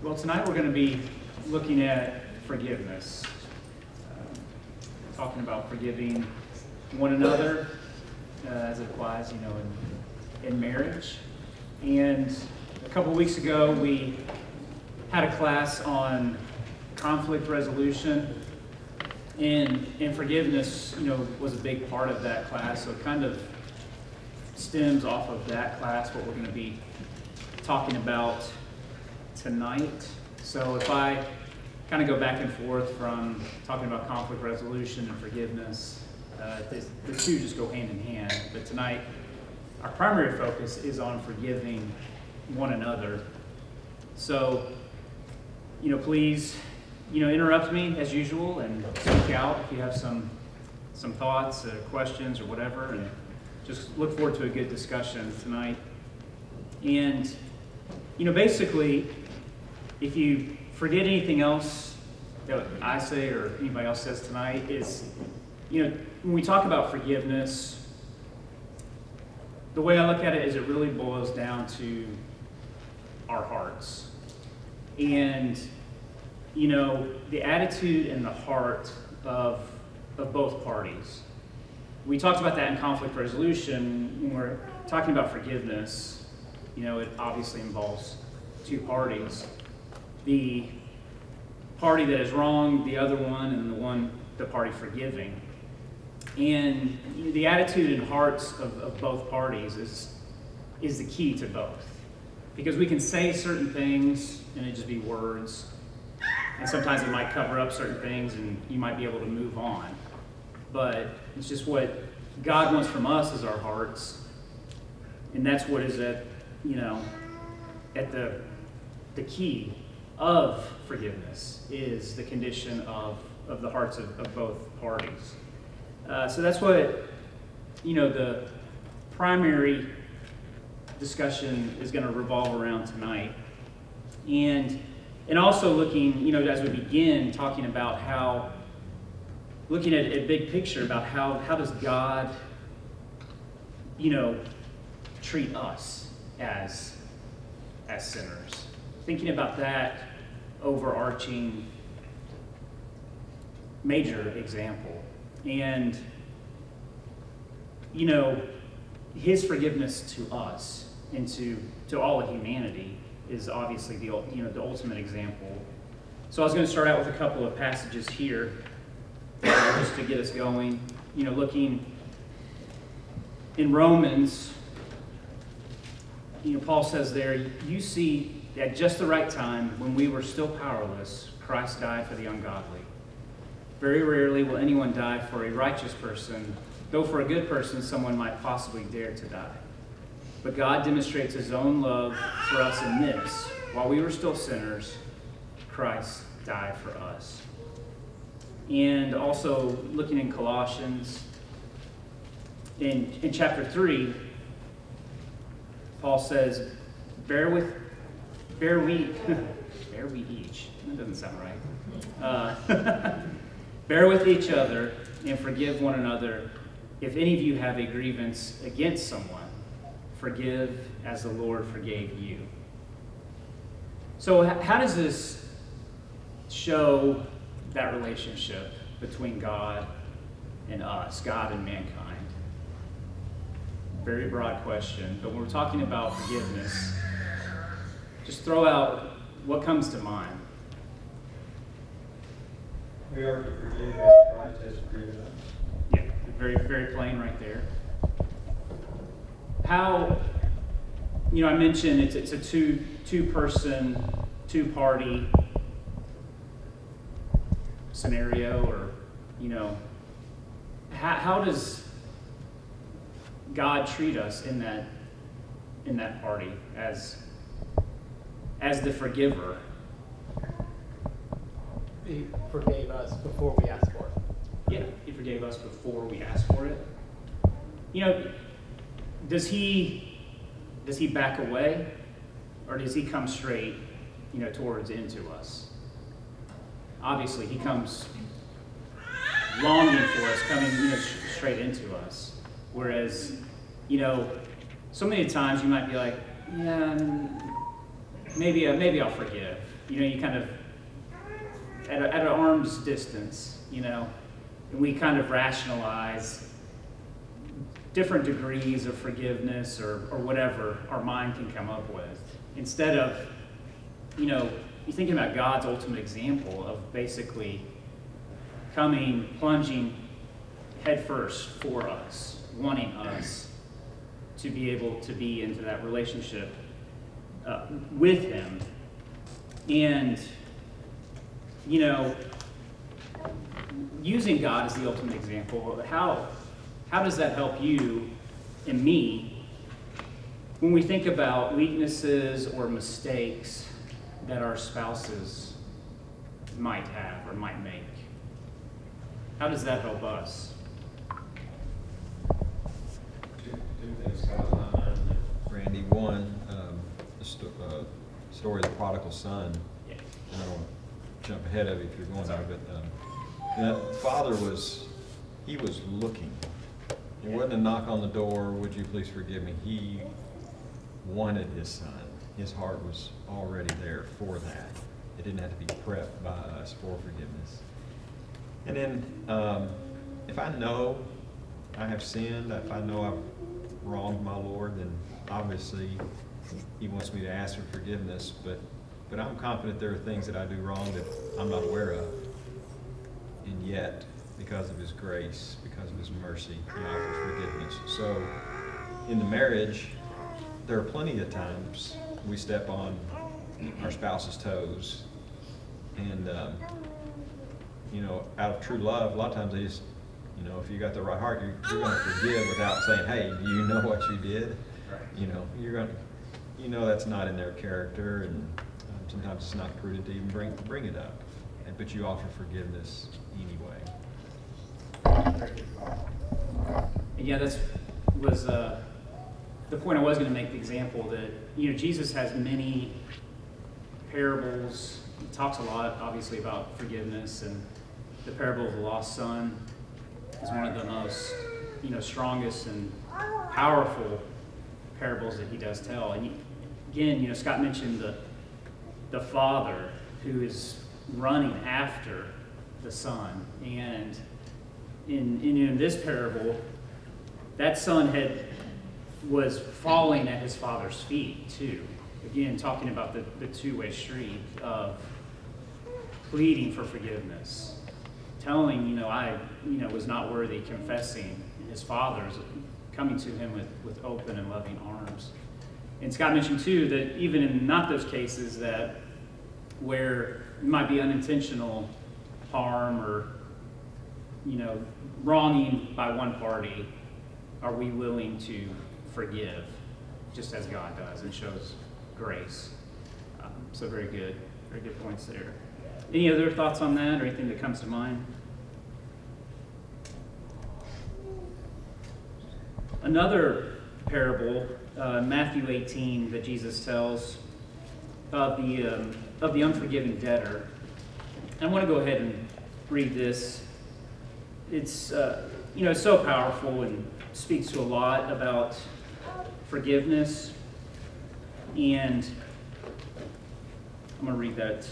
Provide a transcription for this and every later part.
Well, tonight we're going to be looking at forgiveness, talking about forgiving one another as it applies, in marriage. And a couple weeks ago, we had a class on conflict resolution, and forgiveness, was a big part of that class. So it kind of stems off of that class, what we're going to be talking about tonight. So if I kind of go back and forth from talking about conflict resolution and forgiveness, the two just go hand in hand. But tonight, our primary focus is on forgiving one another. So, please, interrupt me as usual and speak out if you have some thoughts, questions, or whatever. And just look forward to a good discussion tonight. And, basically, if you forget anything else that I say or anybody else says tonight, is, when we talk about forgiveness, the way I look at it is it really boils down to our hearts. And, the attitude and the heart of both parties. We talked about that in conflict resolution. When we're talking about forgiveness, it obviously involves two parties. The party that is wrong, the other one, and the party forgiving. And the attitude and hearts of both parties is the key to both. Because we can say certain things and it just be words. And sometimes it might cover up certain things and you might be able to move on. But it's just what God wants from us is our hearts. And that's what is at the key of forgiveness is the condition of the hearts of both parties. So that's what, the primary discussion is going to revolve around tonight. And also looking, as we begin talking about looking at a big picture about how does God, treat us as sinners. Thinking about that overarching major example. And, his forgiveness to us and to all of humanity is obviously the ultimate example. So I was going to start out with a couple of passages here just to get us going. Looking in Romans, Paul says there, you see, at just the right time, when we were still powerless, Christ died for the ungodly. Very rarely will anyone die for a righteous person, though for a good person, someone might possibly dare to die. But God demonstrates his own love for us in this: while we were still sinners, Christ died for us. And also looking in Colossians, in chapter 3, Paul says, bear we each. That doesn't sound right. Bear with each other and forgive one another. If any of you have a grievance against someone, forgive as the Lord forgave you. So how does this show that relationship between God and us, God and mankind? Very broad question, but when we're talking about forgiveness, just throw out what comes to mind. We are to forgive as Christ has forgiven us. Yeah, very, very plain right there. How, I mentioned it's a two-person, two-party scenario, or, how does God treat us in that party as the forgiver? He forgave us before we asked for it. Yeah, he forgave us before we asked for it. Does he back away, or does he come straight, towards into us? Obviously, he comes longing for us, coming, straight into us. Whereas, so many times you might be like, yeah, maybe I'll forgive. you kind of, at an arm's distance, and we kind of rationalize different degrees of forgiveness or whatever our mind can come up with. Instead of, you're thinking about God's ultimate example of basically plunging headfirst for us, wanting us to be able to be into that relationship with Him. And, using God as the ultimate example, how does that help you and me when we think about weaknesses or mistakes that our spouses might have or might make? How does that help us? Two things come to my mind. Randy, one, the story of the prodigal son. Yeah. And I don't want to jump ahead of you if you're going there, but that father was looking. It wasn't a knock on the door, would you please forgive me? He wanted his son. His heart was already there for that. It didn't have to be prepped by us for forgiveness. And then if I know I have sinned, if I know I've wronged my Lord, then obviously He wants me to ask for forgiveness, but I'm confident there are things that I do wrong that I'm not aware of. And yet, because of His grace, because of His mercy, He offers forgiveness. So, in the marriage, there are plenty of times we step on our spouse's toes. And, out of true love, a lot of times they just, if you got the right heart, you're going to forgive without saying, hey, do you know what you did? Right. You're going to, that's not in their character, and sometimes it's not prudent to even bring it up. But you offer forgiveness anyway. And yeah, that was the point I was going to make, the example that, Jesus has many parables. He talks a lot, obviously, about forgiveness, and the parable of the lost son is one of the most, strongest and powerful parables that he does tell. And again, Scott mentioned the father who is running after the son, and in this parable, that son was falling at his father's feet too. Again, talking about the two-way street of pleading for forgiveness, telling, I was not worthy, confessing. His father's coming to him with open and loving arms. And Scott mentioned too that even in not those cases that where it might be unintentional harm or wronging by one party, are we willing to forgive just as God does and shows grace? So very good points there. Any other thoughts on that or anything that comes to mind? Another parable, Matthew 18, that Jesus tells of the unforgiving debtor. I want to go ahead and read this. It's it's so powerful and speaks to a lot about forgiveness. And I'm going to read that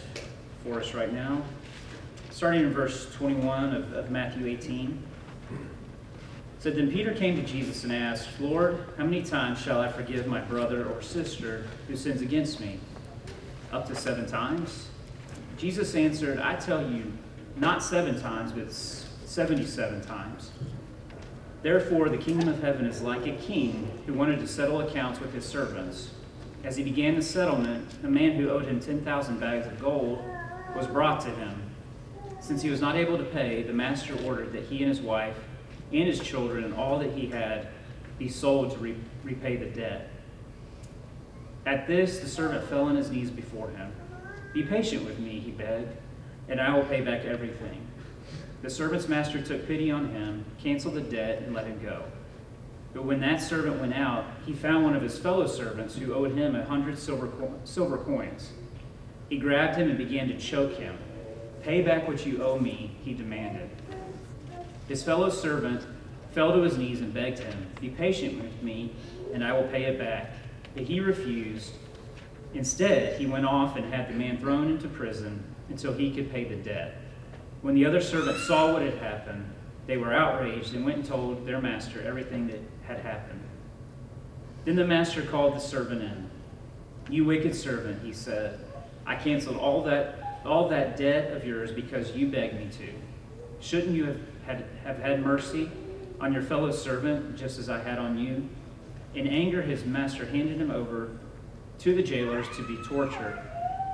for us right now. Starting in verse 21 of Matthew 18. It said, "Then Peter came to Jesus and asked, 'Lord, how many times shall I forgive my brother or sister who sins against me? Up to 7 times?' Jesus answered, 'I tell you, not 7 times, but 77 times. Therefore, the kingdom of heaven is like a king who wanted to settle accounts with his servants. As he began the settlement, a man who owed him 10,000 bags of gold was brought to him. Since he was not able to pay, the master ordered that he and his wife and his children and all that he had be sold to repay the debt. At this, the servant fell on his knees before him. 'Be patient with me,' he begged, 'and I will pay back everything.' The servant's master took pity on him, canceled the debt, and let him go. But when that servant went out, he found one of his fellow servants who owed him 100 silver coins. He grabbed him and began to choke him. 'Pay back what you owe me,' he demanded. His fellow servant fell to his knees and begged him, 'Be patient with me, and I will pay it back.' But he refused. Instead, he went off and had the man thrown into prison until he could pay the debt. When the other servants saw what had happened, they were outraged and went and told their master everything that had happened. Then the master called the servant in. "You wicked servant," he said, "I canceled all that debt of yours because you begged me to. Shouldn't you have had mercy on your fellow servant just as I had on you?" In anger, his master handed him over to the jailers to be tortured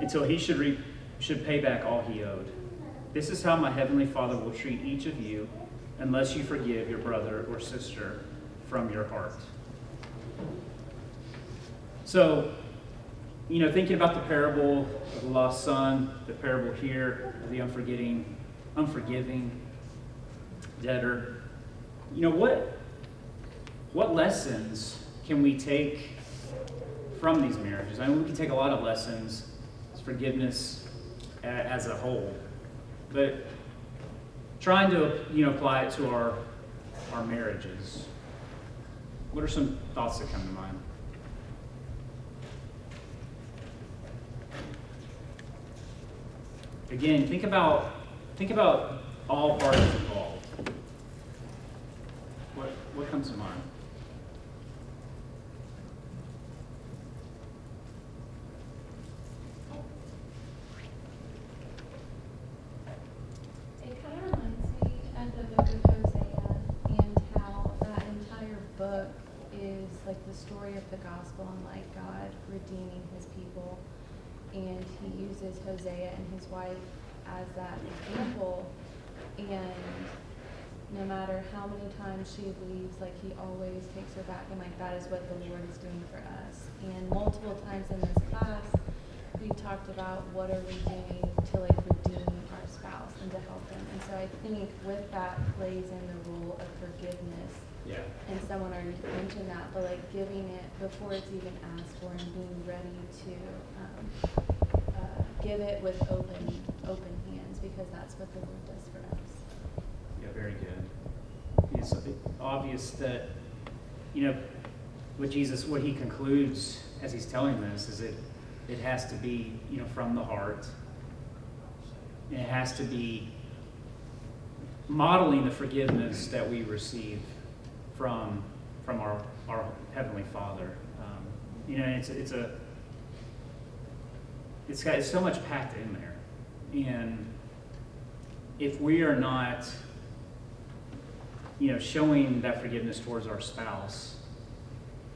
until he should pay back all he owed. This is how my heavenly Father will treat each of you unless you forgive your brother or sister from your heart. So, thinking about the parable of the lost son, the parable here of the unforgiving debtor, what lessons can we take from these marriages? I mean, we can take a lot of lessons, forgiveness as a whole, but trying to apply it to our marriages. What are some thoughts that come to mind? Again, think about all parties involved. What comes to mind? It kind of reminds me of the book of Hosea and how that entire book is like the story of the gospel and like God redeeming his people. And he uses Hosea and his wife as that example. And no matter how many times she leaves, like he always takes her back, and like that is what the Lord is doing for us. And multiple times in this class, we talked about what are we doing to like redeem our spouse and to help them. And so I think with that plays in the role of forgiveness. Yeah. And someone already mentioned that, but like giving it before it's even asked for and being ready to give it with open hands, because that's what the Lord does for us. Yeah, very good. It's obvious that, what he concludes as he's telling this is that it has to be, from the heart. And it has to be modeling the forgiveness that we receive from our Heavenly Father. It's got so much packed in there. And if we are not, showing that forgiveness towards our spouse,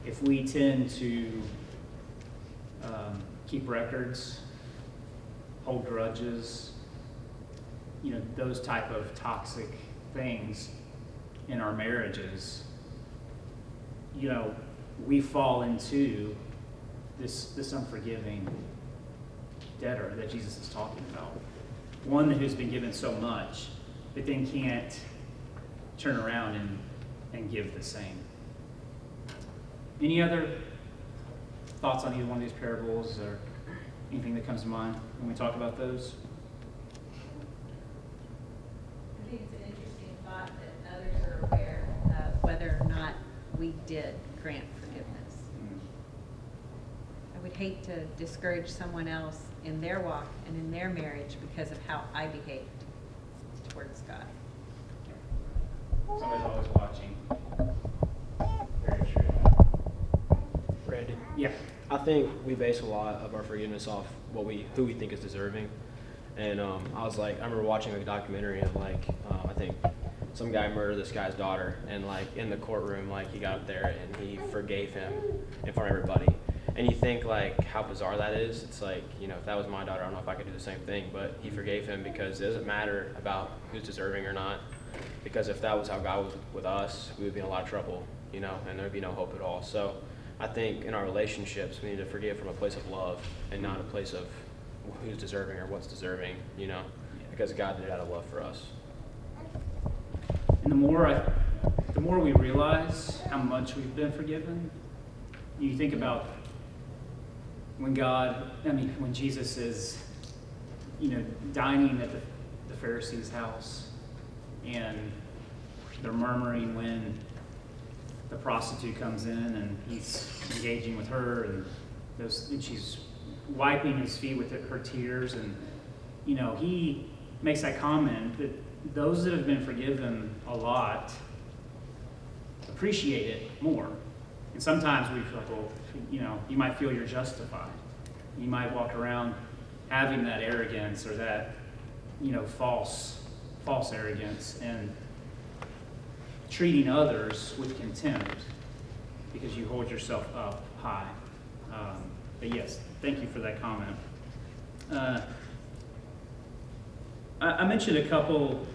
if we tend to keep records, hold grudges, those type of toxic things in our marriages, we fall into this unforgiving debtor that Jesus is talking about. One who's been given so much, but then can't turn around and give the same. Any other thoughts on either one of these parables or anything that comes to mind when we talk about those? I think it's an interesting thought that others are aware of whether or not we did grant forgiveness. I would hate to discourage someone else in their walk and in their marriage because of how I behaved towards God. Somebody's always watching. Very true. Randy, Yeah. I think we base a lot of our forgiveness off who we think is deserving. And I remember watching a documentary of I think some guy murdered this guy's daughter, and in the courtroom, he got up there and he forgave him in front of everybody. And you think how bizarre that is. It's if that was my daughter, I don't know if I could do the same thing, but he forgave him because it doesn't matter about who's deserving or not. Because if that was how God was with us, we would be in a lot of trouble, and there'd be no hope at all. So I think in our relationships, we need to forgive from a place of love and not a place of who's deserving or what's deserving, because God did it out of love for us. And the more we realize how much we've been forgiven, you think about when Jesus is, dining at the Pharisees' house, and they're murmuring when the prostitute comes in and he's engaging with her, and she's wiping his feet with her tears, and you know, he makes that comment that those that have been forgiven a lot appreciate it more. And sometimes we feel like, well, you know, you might feel you're justified. You might walk around having that arrogance or that, you know, false arrogance and treating others with contempt because you hold yourself up high. But yes, thank you for that comment. I mentioned a couple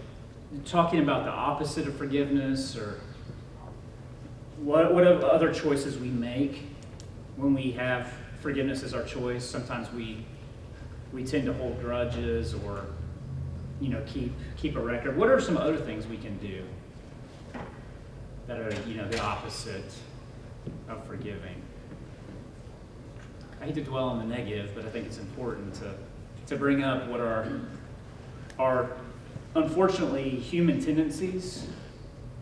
talking about the opposite of forgiveness, or what other choices we make when we have forgiveness as our choice. Sometimes we tend to hold grudges, or you know, keep a record. What are some other things we can do that are, you know, the opposite of forgiving? I hate to dwell on the negative, but I think it's important to bring up what are unfortunately human tendencies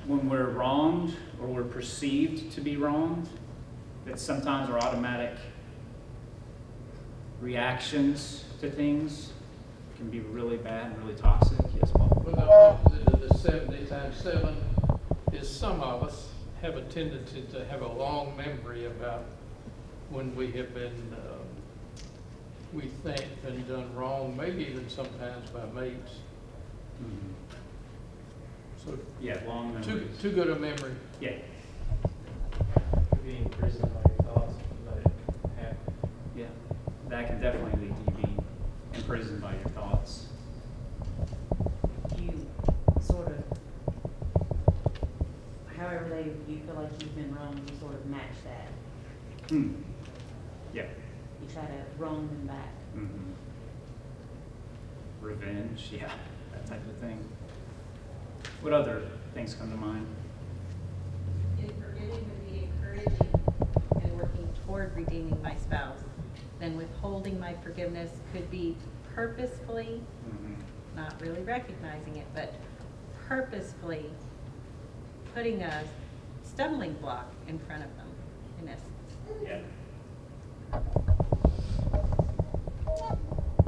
when we're wronged or we're perceived to be wronged, that sometimes are automatic reactions to things can be really bad and really toxic. Yes, Paul? Well, the opposite of the 70 times 7 is some of us have a tendency to have a long memory about when we have been, we think, been done wrong, maybe even sometimes by mates. Mhm. So Yeah, long memories. too good a memory. Yeah, Being imprisoned by your thoughts, let it happen. yeah. That can definitely lead to you being imprisoned by your thoughts. You sort of, however you feel like you've been wrong, you sort of match that. Yeah. You try to wrong them back. Mhm. Revenge, yeah, that type of thing. What other things come to mind? In forgiving would be encouraging and working toward redeeming my spouse. Then withholding my forgiveness could be purposefully, not really recognizing it, but purposefully putting a stumbling block in front of them, in essence. Yeah.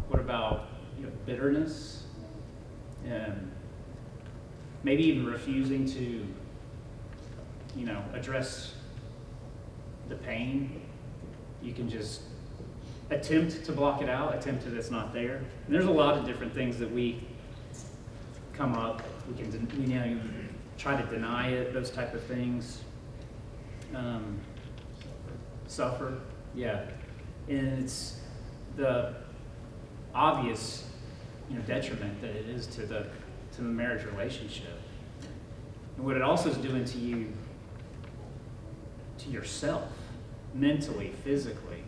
What about, you know, bitterness? Maybe even refusing to, you know, address the pain. You can just attempt to block it out, attempt that it's not there. And there's a lot of different things that we come up. We can, you know, try to deny it, those type of things. Suffer, yeah. And it's the obvious, you know, detriment that it is to the marriage relationship. And what it also is doing to you, to yourself, mentally, physically.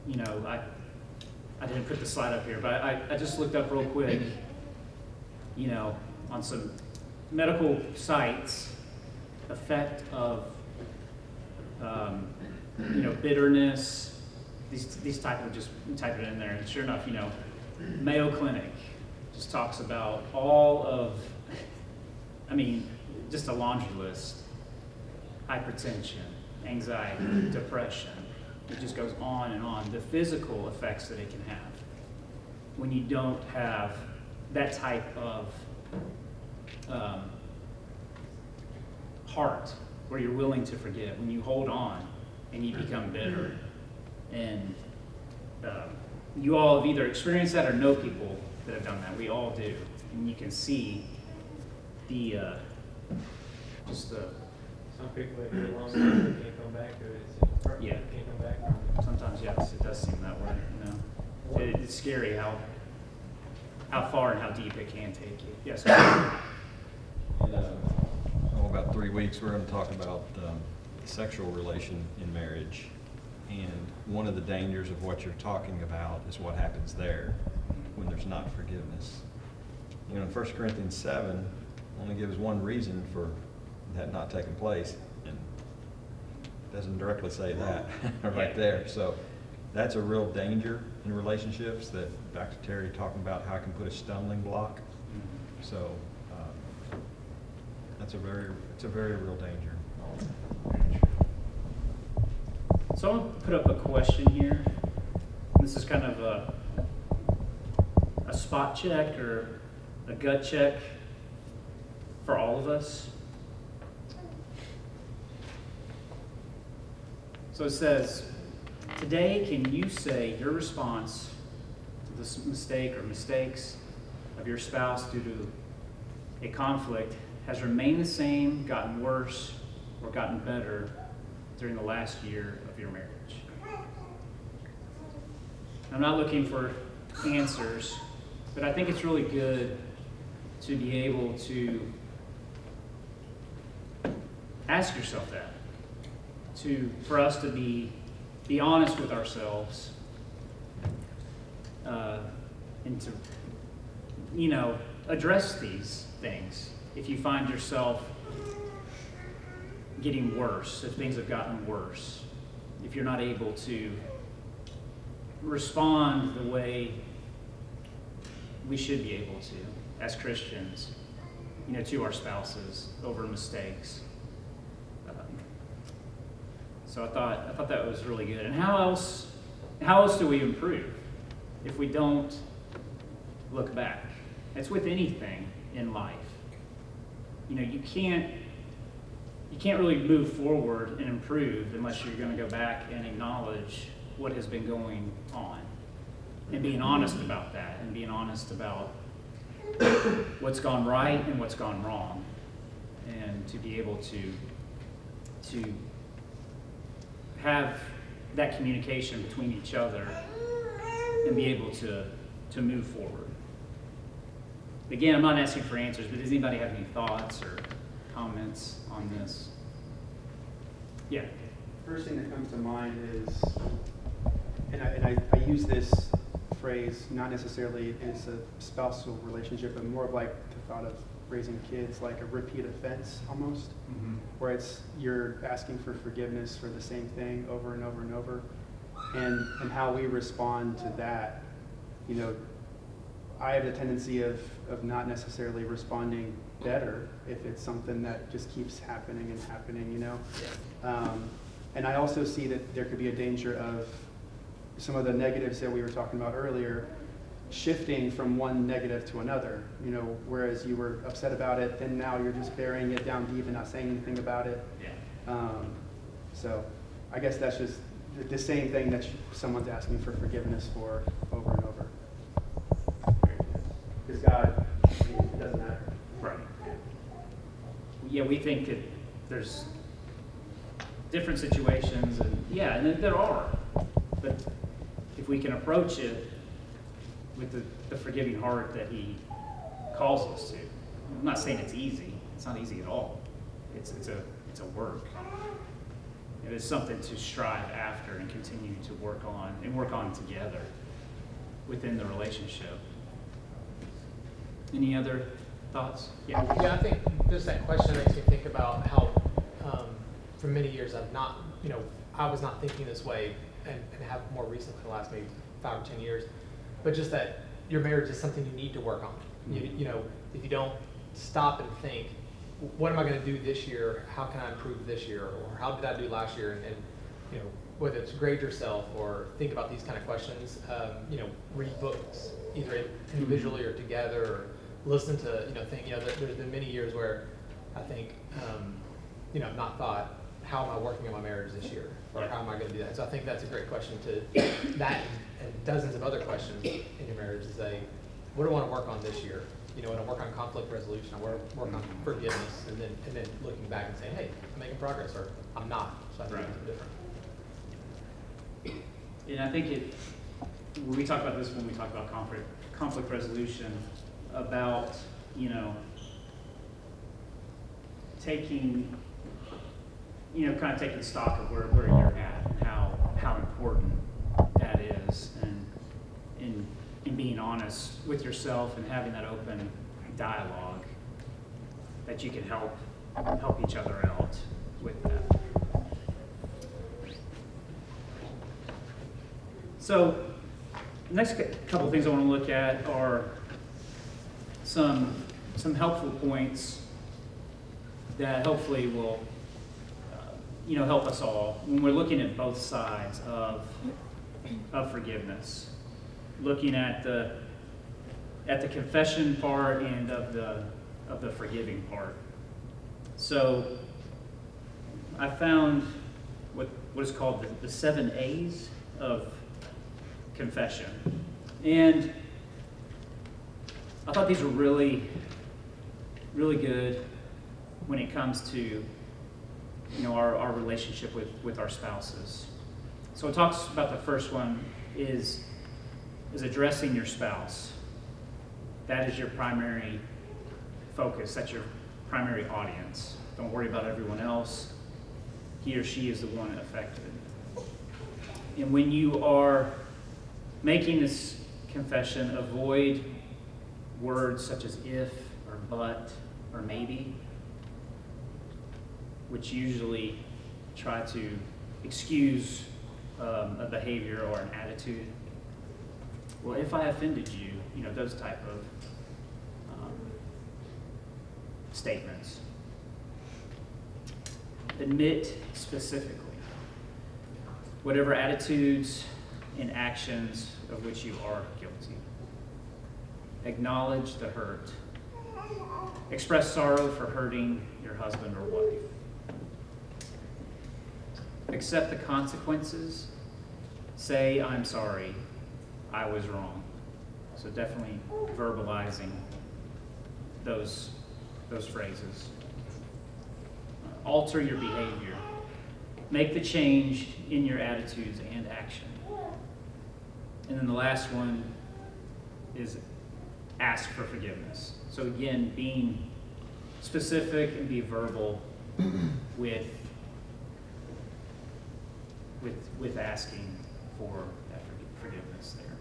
You know, I didn't put the slide up here, but I just looked up real quick, you know, on some medical sites, effect of, you know, bitterness, these type of, just type it in there, and sure enough, you know, Mayo Clinic just talks about all of, I mean, just a laundry list: hypertension, anxiety, depression. It just goes on and on. The physical effects that it can have when you don't have that type of heart where you're willing to forgive, when you hold on and you become bitter. And you all have either experienced that or know people that have done that. We all do. And you can see the, Some people, if you're long enough, they can't come back to it. It's perfect, Yeah. they can't come back from it. sometimes, yes, it does seem that way, you know. It's scary how far and how deep it can take you. Yes, sir. In about 3 weeks, we're going to talk about sexual relation in marriage. And one of the dangers of what you're talking about is what happens there when there's not forgiveness. You know, in 1 Corinthians 7, only gives one reason for that not taking place, and doesn't directly say that right there. So that's a real danger in relationships, that Dr. Terry talking about how it can put a stumbling block. So it's a very real danger. So I'm going to put up a question here. This is kind of a spot check or a gut check for all of us. So it says, today, can you say your response to this mistake or mistakes of your spouse due to a conflict has remained the same, gotten worse, or gotten better during the last year of your marriage? I'm not looking for answers, but I think it's really good to be able to ask yourself that. For us to be honest with ourselves, and to, address these things. If you find yourself getting worse, if things have gotten worse, if you're not able to respond the way we should be able to as Christians, to our spouses over mistakes. So I thought that was really good. And how else do we improve if we don't look back? It's with anything in life. You can't really move forward and improve unless you're going to go back and acknowledge what has been going on and being honest about that and being honest about what's gone right and what's gone wrong, and to be able to have that communication between each other and be able to move forward. Again, I'm not asking for answers, but does anybody have any thoughts or comments on this? Yeah. First thing that comes to mind is, and I use this phrase not necessarily as a spousal relationship, but more of like the thought of raising kids, like a repeat offense almost, where it's you're asking for forgiveness for the same thing over and over and over, and how we respond to that. I have the tendency of not necessarily responding better if it's something that just keeps happening and happening, and I also see that there could be a danger of some of the negatives that we were talking about earlier shifting from one negative to another, whereas you were upset about it, then now you're just burying it down deep and not saying anything about it. So I guess that's just the same thing that someone's asking for forgiveness for over and over. Because God, it doesn't matter. Right. Yeah, we think that there's different situations, and there are. But if we can approach it with the forgiving heart that He calls us to, I'm not saying it's easy. It's not easy at all. It's a work. It is something to strive after and continue to work on together within the relationship. Any other thoughts? Yeah, I think just that question makes me think about how, for many years, I was not thinking this way, and have more recently, the last maybe 5 or 10 years, but just that your marriage is something you need to work on. If you don't stop and think, what am I going to do this year? How can I improve this year? Or how did I do last year? And whether it's grade yourself or think about these kind of questions, read books, either individually or together, or listen to, there's been many years where I think, I've not thought, how am I working on my marriage this year? Or how am I going to do that? So I think that's a great question to that, and dozens of other questions in your marriage to say, what do I want to work on this year? And I work on conflict resolution, I work on forgiveness, and then looking back and saying, hey, I'm making progress, or I'm not. So I think it's different. And I think we talk about this when we talk about conflict resolution, about, taking, kind of taking stock of where you're at and how important that is, and being honest with yourself and having that open dialogue that you can help each other out with that. So, next couple of things I want to look at are some helpful points that hopefully will help us all when we're looking at both sides of of forgiveness, looking at the confession part and of the forgiving part. So I found what is called the 7 A's of confession. And I thought these were really, really good when it comes to our relationship with our spouses. So it talks about the first one is addressing your spouse. That is your primary focus. That's your primary audience. Don't worry about everyone else. He or she is the one affected. And when you are making this confession, avoid words such as if or but or maybe, which usually try to excuse a behavior or an attitude. Well, if I offended you, those type of statements. Admit specifically whatever attitudes and actions of which you are guilty. Acknowledge the hurt. Express sorrow for hurting your husband or wife. Accept the consequences. Say, I'm sorry, I was wrong. So definitely verbalizing those phrases. Alter your behavior. Make the change in your attitudes and action. And then the last one is ask for forgiveness. So again, being specific and be verbal with asking for that forgiveness there.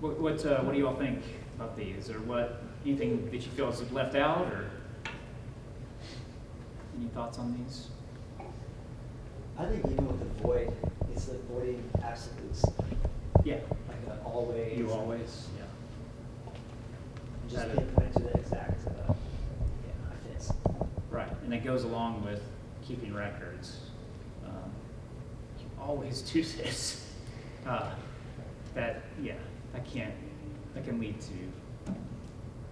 What do you all think about these? Or anything that you feel is left out, or any thoughts on these? I think even with avoid, it's avoiding absolutes. Yeah. Like always. You always, yeah. Just That is- pinpoint to the exact offense. Right, and it goes along with keeping records. You always do this. That can lead to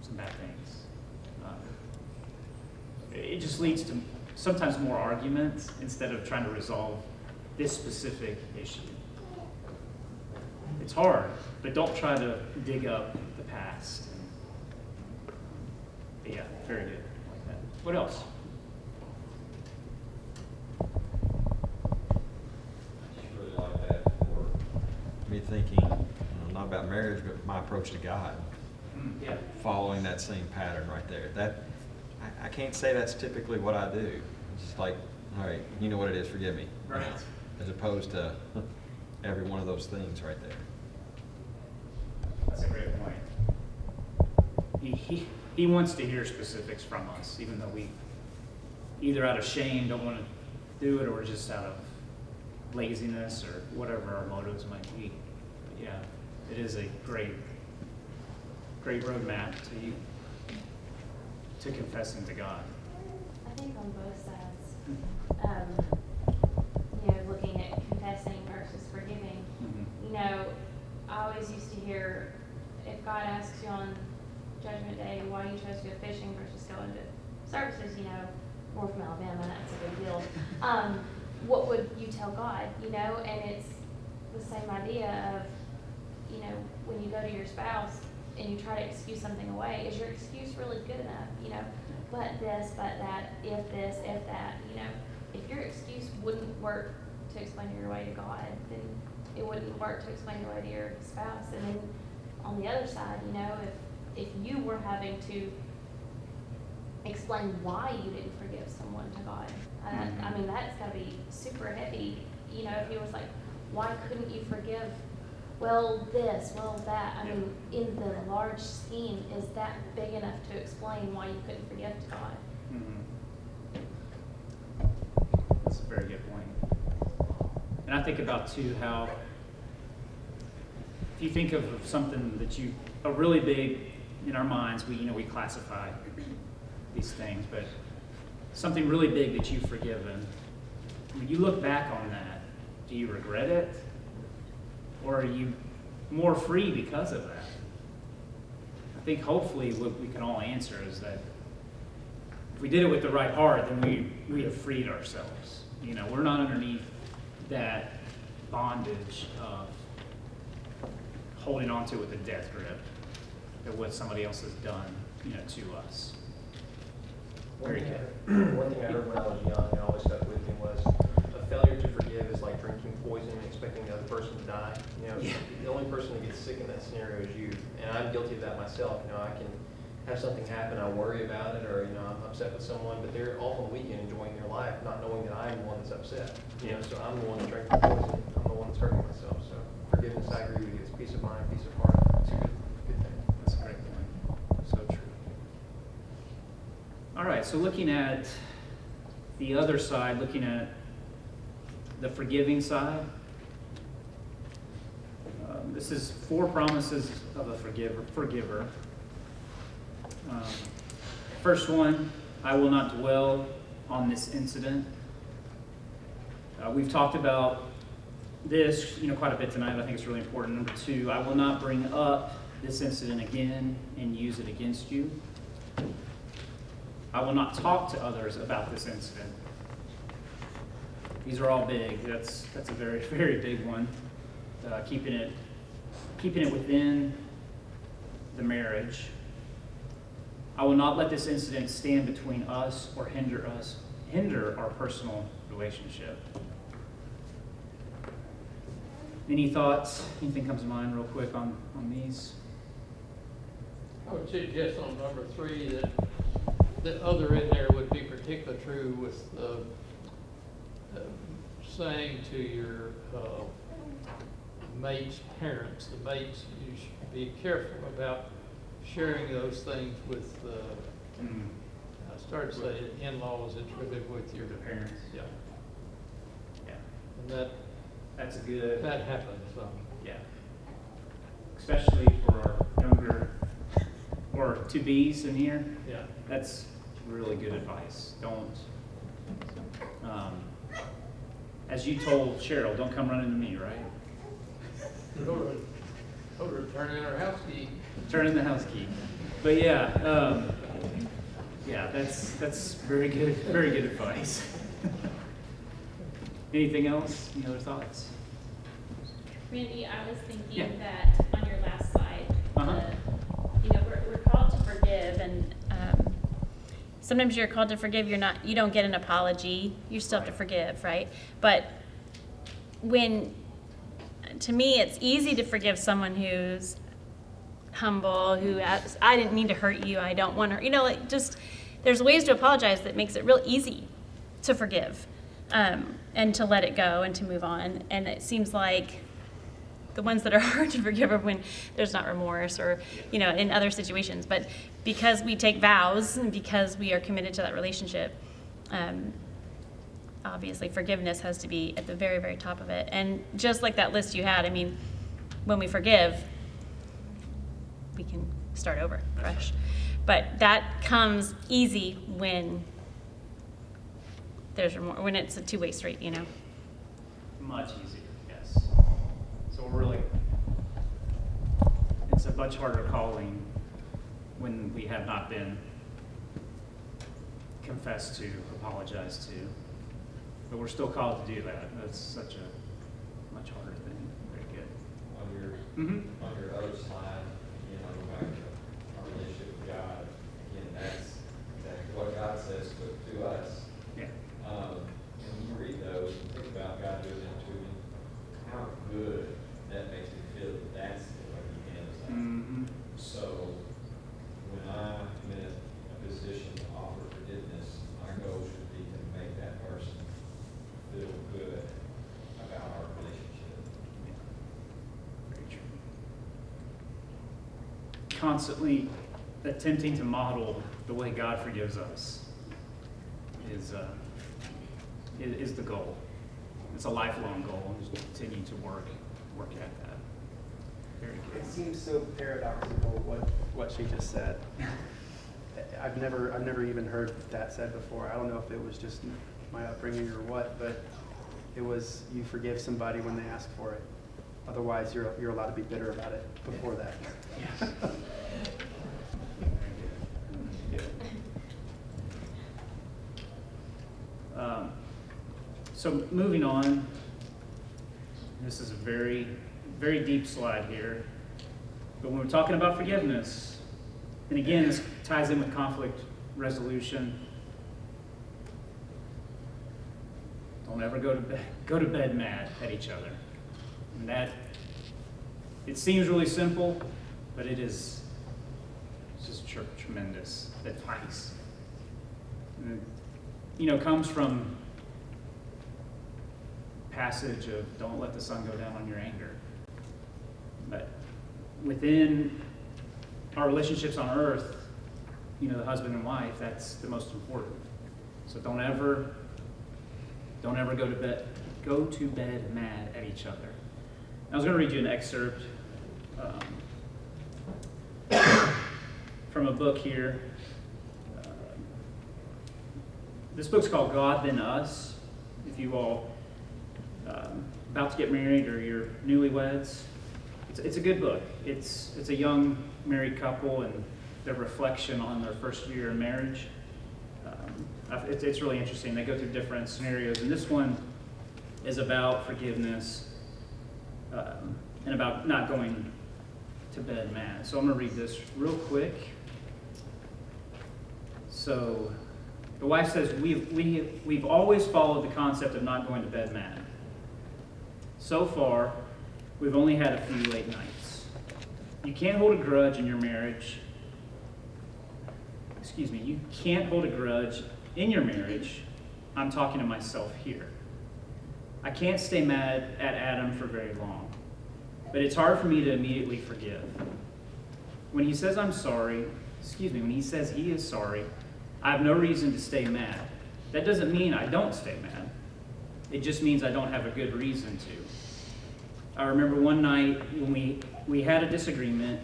some bad things. It just leads to sometimes more arguments instead of trying to resolve this specific issue. It's hard, but don't try to dig up the past. But yeah, very good. I like that. What else? I just really like that for me thinking, not about marriage, but my approach to God. Yeah. Following that same pattern right there. I can't say that's typically what I do. It's just like, all right, you know what it is, forgive me. Right. As opposed to every one of those things right there. That's a great point. He wants to hear specifics from us, even though we either out of shame don't want to do it or just out of laziness or whatever our motives might be. But yeah, it is a great roadmap to confessing to God. I think on both sides, looking at confessing versus forgiving. Mhm. I always used to hear, if God asks you on Judgment Day why you chose to go fishing versus going to services, we're from Alabama, that's a big deal. What would you tell God, And it's the same idea of, when you go to your spouse and you try to excuse something away, is your excuse really good enough? But this, but that, if this, if that, If your excuse wouldn't work to explain your way to God, then it wouldn't work to explain your way to your spouse. And then on the other side, if you were having to explain why you didn't forgive someone to God, that's got to be super heavy. If he was like, why couldn't you forgive? Well, this, well, that. In the large scheme, is that big enough to explain why you couldn't forgive to God? That's a very good point. And I think about too how if you think of something that a really big in our minds, we classify these things, but something really big that you've forgiven, when you look back on that, do you regret it? Or are you more free because of that? I think hopefully what we can all answer is that if we did it with the right heart, then we have freed ourselves. You know, we're not underneath that bondage of holding on to it with a death grip of what somebody else has done, you know, to us. Very good. One thing I heard when I was young and always stuck with me was a failure to forgive is like drinking poison and expecting the other person to die. You know, the only person that gets sick in that scenario is you. And I'm guilty of that myself. You know, I can have something happen, I worry about it, or, you know, I'm upset with someone, but they're off on the weekend enjoying their life, not knowing that I'm the one that's upset. You know, so I'm the one that's drinking poison. I'm the one that's hurting myself. So forgiveness, I agree with you. It's peace of mind, peace of heart. It's a good thing. That's a great point. So true. All right, so looking at the other side, looking at the forgiving side, this is 4 promises of a forgiver. First one, I will not dwell on this incident. We've talked about this, you know, quite a bit tonight. I think it's really important. Number 2, I will not bring up this incident again and use it against you. I will not talk to others about this incident. These are all big. That's a very, very big one. Keeping it within the marriage. I will not let this incident stand between us or hinder our personal relationship. Any thoughts? Anything comes to mind real quick on these? I would suggest on number 3 that the other in there would be particularly true with saying to your mate's parents, the mates, you should be careful about sharing those things with, I started saying in-laws, it's really with your parents. Yeah. Yeah. And That's a good. that happens, Yeah. Especially for our younger, or to-bes in here. yeah. That's really good advice. Don't, as you told Cheryl, don't come running to me, right? Or turn in our house key. Turn in the house key. But yeah, that's very good advice. Anything else? Any other thoughts? Randy, I was thinking Yeah. that on your last slide, you know, we're called to forgive, and sometimes you're called to forgive. You don't get an apology. You still have to forgive, right? But to me, it's easy to forgive someone who's humble, who asks, I didn't mean to hurt you. I don't want to, you know, like just there's ways to apologize that makes it real easy to forgive, and to let it go and to move on. And it seems like the ones that are hard to forgive are when there's not remorse or, you know, in other situations. But because we take vows and because we are committed to that relationship, obviously forgiveness has to be at the very, very top of it. And just like that list you had, I mean, when we forgive, we can start over fresh. But that comes easy when there's remorse, when it's a two-way street, you know? Much easier, yes. So we're really, it's a much harder calling when we have not been confessed to, apologized to. But we're still called to do that. That's such a much harder thing. Very good. On your other slide, you know, go back to our relationship with God, again, that's exactly what God says to us. Yeah. And when you read those and think about God doing that to me, how good that makes me feel that that's the way He handles that. Mm-hmm. So when I'm in a position to offer forgiveness, my goal should be to make that person feel good about our relationship. Very true. Constantly attempting to model the way God forgives us is the goal. It's a lifelong goal, and just continue to work at that. Very good. It seems so paradoxical what she just said. I've never even heard that said before. I don't know if it was just my upbringing or what, but it was you forgive somebody when they ask for it. Otherwise, you're allowed to be bitter about it before that. So moving on, this is a very, very deep slide here. But when we're talking about forgiveness, and again, this ties in with conflict resolution. Don't ever go to bed mad at each other. And that, it seems really simple, but it is just tremendous advice. And it, comes from passage of don't let the sun go down on your anger. But within our relationships on earth, the husband and wife, that's the most important. So don't ever go to bed mad at each other. I was going to read you an excerpt from a book here. This book's called God Then Us. If you all about to get married or you're newlyweds, it's a good book. It's a young married couple and their reflection on their first year in marriage. It's really interesting. They go through different scenarios, and this one is about forgiveness and about not going to bed mad. So I'm going to read this real quick. So the wife says, we've always followed the concept of not going to bed mad. So far, we've only had a few late nights. You can't hold a grudge in your marriage. You can't hold a grudge in your marriage. I'm talking to myself here. I can't stay mad at Adam for very long, but it's hard for me to immediately forgive. When he says I'm sorry, when he says he is sorry, I have no reason to stay mad. That doesn't mean I don't stay mad. It just means I don't have a good reason to. I remember one night when we had a disagreement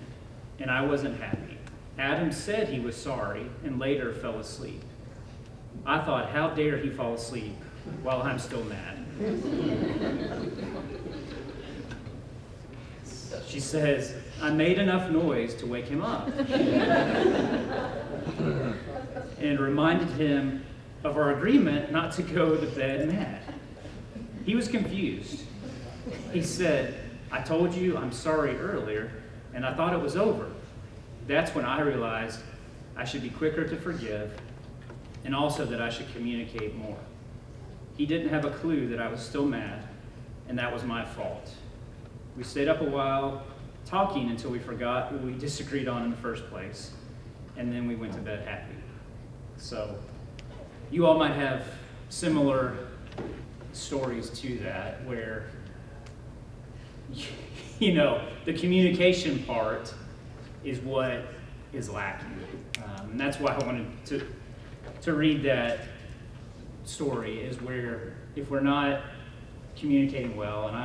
and I wasn't happy. Adam said he was sorry and later fell asleep. I thought, how dare he fall asleep while I'm still mad? She says, I made enough noise to wake him up and reminded him of our agreement not to go to bed mad. He was confused. He said, I told you I'm sorry earlier, and I thought it was over. That's when I realized I should be quicker to forgive, and also that I should communicate more. He didn't have a clue that I was still mad, and that was my fault. We stayed up a while talking until we forgot what we disagreed on in the first place, and then we went to bed happy. So you all might have similar stories to that where the communication part is what is lacking. And that's why I wanted to read that story, is where if we're not communicating well, and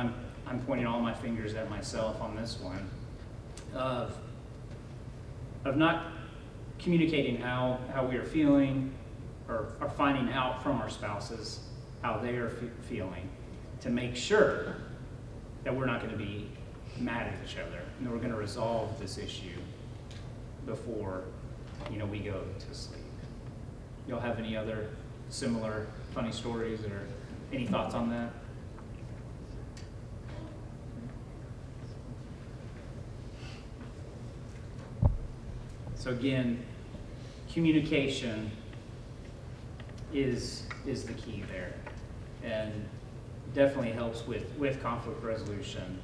I'm pointing all my fingers at myself on this one, of not communicating how we are feeling, or finding out from our spouses how they are feeling, to make sure that we're not going to be mad at each other, and that we're going to resolve this issue before we go to sleep. Y'all have any other similar funny stories or any thoughts on that? So again, communication is the key there, and definitely helps with conflict resolution,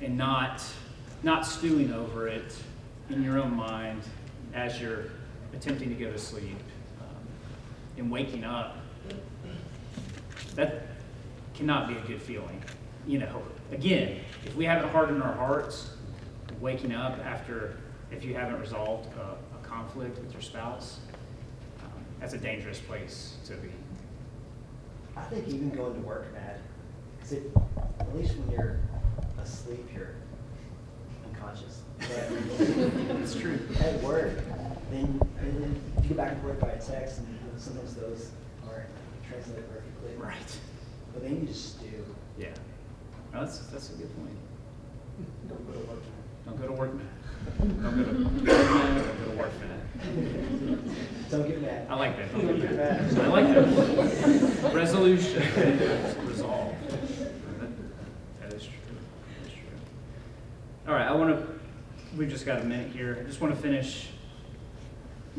and not stewing over it in your own mind as you're attempting to go to sleep, and waking up. That cannot be a good feeling. Again, if we haven't hardened our hearts, waking up if you haven't resolved a conflict with your spouse, that's a dangerous place to be. I think even going to work mad, because at least when you're asleep, you're unconscious. It's true. At work, then if you get back to work by text, and sometimes those aren't translate it perfectly. Right. But then you just stew. Yeah. No, that's a good point. Don't go to work. Don't go to work, man. Don't go to work, man. Don't go to work, man. Don't get mad. I like that. Don't get mad. I like that. Resolution. Resolve. That is true. That is true. All right, we've just got a minute here. I just want to finish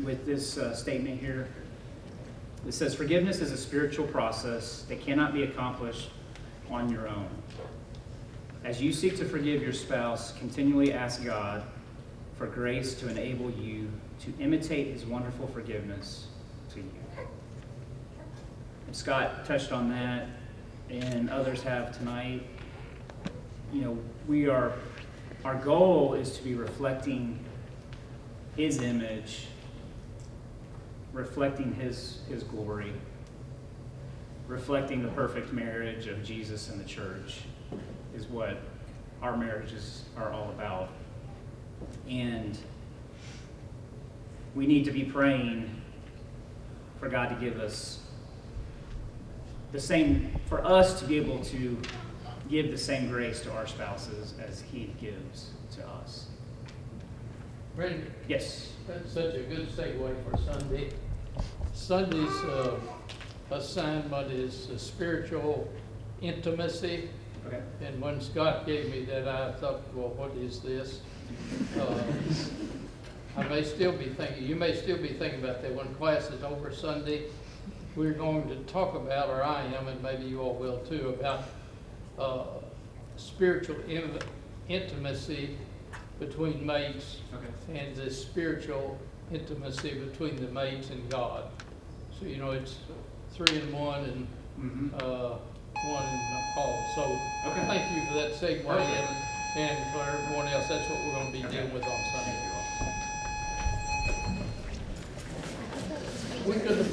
with this statement here. It says, forgiveness is a spiritual process that cannot be accomplished on your own. As you seek to forgive your spouse, continually ask God for grace to enable you to imitate his wonderful forgiveness to you. And Scott touched on that, and others have tonight. You know, our goal is to be reflecting his image, reflecting his glory, reflecting the perfect marriage of Jesus and the church is what our marriages are all about. And we need to be praying for God to give us the same, for us to be able to give the same grace to our spouses as he gives to us. Brendan, Yes. that's such a good segue for Sunday. Sunday's assignment is spiritual intimacy. Okay. And when Scott gave me that, I thought, well, what is this? I may still be thinking, you may still be thinking about that when class is over Sunday. We're going to talk about, or I am, and maybe you all will too, about spiritual intimacy between mates. Okay. And the spiritual intimacy between the mates and God. So, you know, it's 3 in 1 and one in all. So, Okay. thank you for that segue, Perfect. and for everyone else, that's what we're going to be dealing with on Sunday. We could have